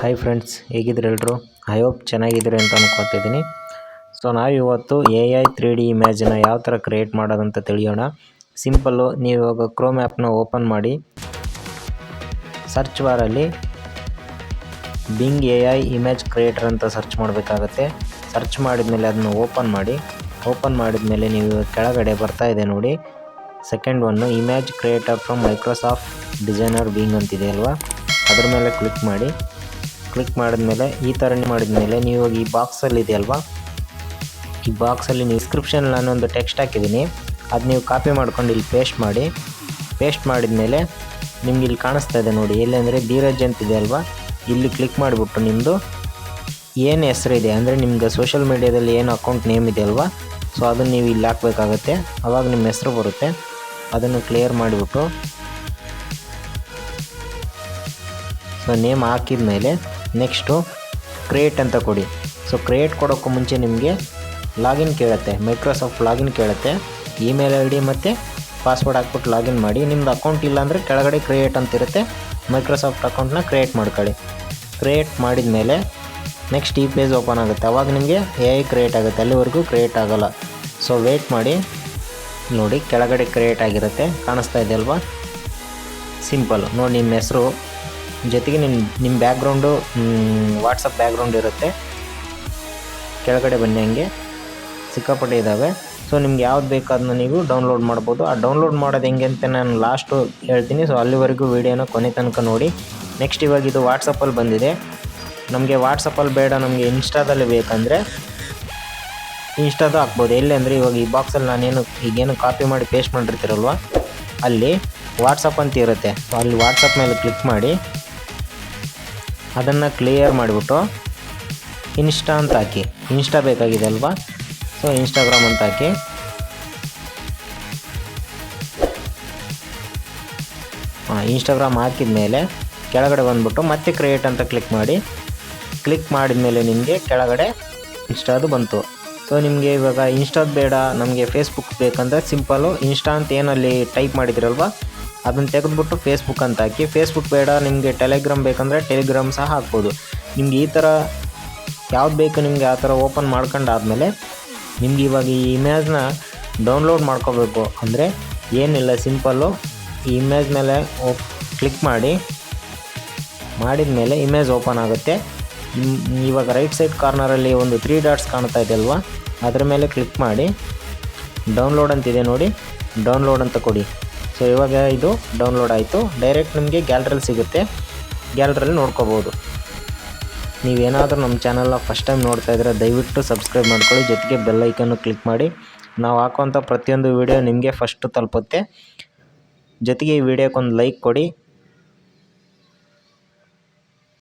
Hi friends, ಹೇಗಿದ್ರೆ ಎಲ್ಲರೂ? I hope ಚೆನ್ನಾಗಿದ್ದೀರಿ ಅಂತ ಅನ್ಕೋತಿದ್ದೀನಿ. So ನಾವಿವತ್ತು AI 3D ಇಮೇಜನ್ನ ಯಾವ ಥರ ಕ್ರಿಯೇಟ್ ಮಾಡೋದಂತ ತಿಳಿಯೋಣ. ಸಿಂಪಲ್ಲು, ನೀವು ಇವಾಗ ಕ್ರೋಮ್ ಆ್ಯಪ್ನ ಓಪನ್ ಮಾಡಿ ಸರ್ಚ್ ಬಾರಲ್ಲಿ ಬಿಂಗ್ AI ಇಮೇಜ್ ಕ್ರಿಯೇಟರ್ ಅಂತ ಸರ್ಚ್ ಮಾಡಬೇಕಾಗತ್ತೆ. ಸರ್ಚ್ ಮಾಡಿದ್ಮೇಲೆ ಅದನ್ನು ಓಪನ್ ಮಾಡಿದ್ಮೇಲೆ ನೀವು ಕೆಳಗಡೆ ಬರ್ತಾ ಇದೆ ನೋಡಿ, second one image creator from Microsoft designer Bing ಅಂತಿದೆ ಅಲ್ವಾ, ಅದ್ರ ಮೇಲೆ ಕ್ಲಿಕ್ ಮಾಡಿದ್ಮೇಲೆ ಈ ಥರ ಮಾಡಿದ್ಮೇಲೆ ನೀವು ಈ ಬಾಕ್ಸಲ್ಲಿ ಇದೆ ಅಲ್ವಾ, ಈ ಬಾಕ್ಸಲ್ಲಿ ಡಿಸ್ಕ್ರಿಪ್ಷನ್ ನಾನೊಂದು ಟೆಕ್ಸ್ಟ್ ಹಾಕಿದ್ದೀನಿ, ಅದು ನೀವು ಕಾಪಿ ಮಾಡ್ಕೊಂಡು ಇಲ್ಲಿ ಪೇಸ್ಟ್ ಮಾಡಿದ್ಮೇಲೆ ನಿಮ್ಗೆ ಇಲ್ಲಿ ಕಾಣಿಸ್ತಾ ಇದೆ ನೋಡಿ, ಎಲ್ಲಿ ಅಂದರೆ ಧೀರಜ್ ಅಂತಿದೆ ಅಲ್ವಾ, ಇಲ್ಲಿ ಕ್ಲಿಕ್ ಮಾಡಿಬಿಟ್ಟು ನಿಮ್ಮದು ಏನು ಹೆಸರಿದೆ ಅಂದರೆ ನಿಮ್ಗೆ ಸೋಷಿಯಲ್ ಮೀಡಿಯಾದಲ್ಲಿ ಏನು ಅಕೌಂಟ್ ನೇಮ್ ಇದೆ ಅಲ್ವಾ, ಸೊ ಅದನ್ನು ನೀವು ಇಲ್ಲಿ ಹಾಕಬೇಕಾಗತ್ತೆ. ಆವಾಗ ನಿಮ್ಮ ಹೆಸರು ಬರುತ್ತೆ. ಅದನ್ನು ಕ್ಲಿಯರ್ ಮಾಡಿಬಿಟ್ಟು ಸೊ ನೇಮ್ ಹಾಕಿದ ಮೇಲೆ ನೆಕ್ಸ್ಟು ಕ್ರಿಯೇಟ್ ಅಂತ ಕೊಡಿ. ಸೊ ಕ್ರಿಯೇಟ್ ಕೊಡೋಕ್ಕೂ ಮುಂಚೆ ನಿಮಗೆ ಲಾಗಿನ್ ಕೇಳುತ್ತೆ, ಮೈಕ್ರೋಸಾಫ್ಟ್ ಲಾಗಿನ್ ಕೇಳುತ್ತೆ. ಇಮೇಲ್ ID ಮತ್ತು ಪಾಸ್ವರ್ಡ್ ಹಾಕ್ಬಿಟ್ಟು ಲಾಗಿನ್ ಮಾಡಿ. ನಿಮ್ಮದು ಅಕೌಂಟ್ ಇಲ್ಲ ಅಂದರೆ ಕೆಳಗಡೆ ಕ್ರಿಯೇಟ್ ಅಂತಿರುತ್ತೆ, ಮೈಕ್ರೋಸಾಫ್ಟ್ ಅಕೌಂಟ್ನ ಕ್ರಿಯೇಟ್ ಮಾಡ್ಕೊಳ್ಳಿ. ಕ್ರಿಯೇಟ್ ಮಾಡಿದ ಮೇಲೆ ನೆಕ್ಸ್ಟ್ ಈ ಪೇಜ್ ಓಪನ್ ಆಗುತ್ತೆ. ಆವಾಗ ನಿಮಗೆ AI ಕ್ರಿಯೇಟ್ ಆಗುತ್ತೆ, ಅಲ್ಲಿವರೆಗೂ ಕ್ರಿಯೇಟ್ ಆಗೋಲ್ಲ. ಸೊ ವೆಯ್ಟ್ ಮಾಡಿ, ನೋಡಿ ಕೆಳಗಡೆ ಕ್ರಿಯೇಟ್ ಆಗಿರುತ್ತೆ, ಕಾಣಿಸ್ತಾ ಇದೆ ಅಲ್ವಾ. ಸಿಂಪಲ್ ನೋಡಿ, ನಿಮ್ಮ ಹೆಸರು ಜೊತೆಗೆ ನಿಮ್ಮ ಬ್ಯಾಕ್ಗ್ರೌಂಡು ವಾಟ್ಸಪ್ ಬ್ಯಾಕ್ಗ್ರೌಂಡ್ ಇರುತ್ತೆ. ಕೆಳಗಡೆ ಬನ್ನಿ, ಹಂಗೆ ಸಿಕ್ಕಾಪಟ್ಟೆ ಇದ್ದಾವೆ. ಸೊ ನಿಮ್ಗೆ ಯಾವ್ದು ಬೇಕು ಅದನ್ನ ನೀವು ಡೌನ್ಲೋಡ್ ಮಾಡ್ಬೋದು. ಆ ಡೌನ್ಲೋಡ್ ಮಾಡೋದು ಹೆಂಗೆ ಅಂತ ನಾನು ಲಾಸ್ಟು ಹೇಳ್ತೀನಿ. ಸೊ ಅಲ್ಲಿವರೆಗೂ ವೀಡಿಯೋನ ಕೊನೆ ತನಕ ನೋಡಿ. ನೆಕ್ಸ್ಟ್ ಇವಾಗ ಇದು ವಾಟ್ಸಪ್ಪಲ್ಲಿ ಬಂದಿದೆ. ನಮಗೆ ವಾಟ್ಸಪ್ಪಲ್ಲಿ ಬೇಡ, ನಮಗೆ ಇನ್ಸ್ಟಾದಲ್ಲಿ ಬೇಕಂದರೆ ಇನ್ಸ್ಟಾದು ಹಾಕ್ಬೋದು. ಎಲ್ಲಿ ಅಂದರೆ ಇವಾಗ ಈ ಬಾಕ್ಸಲ್ಲಿ ನಾನೇನು ಈಗೇನು ಕಾಪಿ ಮಾಡಿ ಪೇಸ್ಟ್ ಮಾಡಿರ್ತೀರಲ್ವ, ಅಲ್ಲಿ ವಾಟ್ಸಪ್ ಅಂತ ಇರುತ್ತೆ. ಸೊ ಅಲ್ಲಿ ವಾಟ್ಸಪ್ ಮೇಲೆ ಕ್ಲಿಕ್ ಮಾಡಿ ಅದನ್ನು ಕ್ಲಿಯರ್ ಮಾಡಿಬಿಟ್ಟು ಇನ್ಸ್ಟಾ ಅಂತ ಹಾಕಿ. ಇನ್ಸ್ಟಾ ಬೇಕಾಗಿದೆ ಅಲ್ವಾ, ಸೊ ಇನ್ಸ್ಟಾಗ್ರಾಮ್ ಅಂತ ಹಾಕಿ. ಇನ್ಸ್ಟಾಗ್ರಾಮ್ ಹಾಕಿದ ಮೇಲೆ ಕೆಳಗಡೆ ಬಂದುಬಿಟ್ಟು ಮತ್ತೆ ಕ್ರಿಯೇಟ್ ಅಂತ ಕ್ಲಿಕ್ ಮಾಡಿದ ಮೇಲೆ ನಿಮಗೆ ಕೆಳಗಡೆ ಇನ್ಸ್ಟಾದು ಬಂತು. ಸೊ ನಿಮಗೆ ಇವಾಗ ಇನ್ಸ್ಟಾದು ಬೇಡ, ನಮಗೆ ಫೇಸ್ಬುಕ್ ಬೇಕಂದರೆ ಸಿಂಪಲ್ಲು ಇನ್ಸ್ಟಾ ಅಂತ ಏನಲ್ಲಿ ಟೈಪ್ ಮಾಡಿದ್ರಲ್ವ, ಅದನ್ನು ತೆಗೆದುಬಿಟ್ಟು ಫೇಸ್ಬುಕ್ ಅಂತ ಹಾಕಿ. ಫೇಸ್ಬುಕ್ ಬೇಡ, ನಿಮಗೆ ಟೆಲಿಗ್ರಾಮ್ ಬೇಕಂದರೆ ಟೆಲಿಗ್ರಾಮ್ ಸಹ ಹಾಕ್ಬೋದು. ನಿಮ್ಗೆ ಈ ಥರ ಯಾವ್ದು ಬೇಕು ನಿಮಗೆ ಆ ಥರ ಓಪನ್ ಮಾಡ್ಕೊಂಡಾದ್ಮೇಲೆ ನಿಮ್ಗೆ ಇವಾಗ ಈ ಇಮೇಜ್ನ ಡೌನ್ಲೋಡ್ ಮಾಡ್ಕೋಬೇಕು ಅಂದರೆ ಏನಿಲ್ಲ, ಸಿಂಪಲ್ಲು ಈ ಇಮೇಜ್ ಮೇಲೆ ಕ್ಲಿಕ್ ಮಾಡಿದ ಮೇಲೆ ಇಮೇಜ್ ಓಪನ್ ಆಗುತ್ತೆ. ಇವಾಗ ರೈಟ್ ಸೈಡ್ ಕಾರ್ನರಲ್ಲಿ ಒಂದು 3 ಡಾಟ್ಸ್ ಕಾಣ್ತಾ ಇದೆ ಅಲ್ವಾ, ಅದ್ರ ಮೇಲೆ ಕ್ಲಿಕ್ ಮಾಡಿ ಡೌನ್ಲೋಡ್ ಅಂತಿದೆ ನೋಡಿ, ಡೌನ್ಲೋಡ್ ಅಂತ ಕೊಡಿ. ಸೊ ಇವಾಗ ಇದು ಡೌನ್ಲೋಡ್ ಆಯಿತು. ಡೈರೆಕ್ಟ್ ನಿಮಗೆ ಗ್ಯಾಲರಿಯಲ್ಲಿ ಸಿಗುತ್ತೆ, ಗ್ಯಾಲರಿಯಲ್ಲಿ ನೋಡ್ಕೋಬೋದು. ನೀವೇನಾದರೂ ನಮ್ಮ ಚಾನಲ್ನ ಫಸ್ಟ್ ಟೈಮ್ ನೋಡ್ತಾ ಇದ್ದರೆ ದಯವಿಟ್ಟು ಸಬ್ಸ್ಕ್ರೈಬ್ ಮಾಡ್ಕೊಳ್ಳಿ, ಜೊತೆಗೆ ಬೆಲ್ ಐಕನ್ನು ಕ್ಲಿಕ್ ಮಾಡಿ. ನಾವು ಹಾಕುವಂಥ ಪ್ರತಿಯೊಂದು ವೀಡಿಯೋ ನಿಮಗೆ ಫಸ್ಟು ತಲುಪುತ್ತೆ. ಜೊತೆಗೆ ಈ ವಿಡಿಯೋಕ್ಕೊಂದು ಲೈಕ್ ಕೊಡಿ.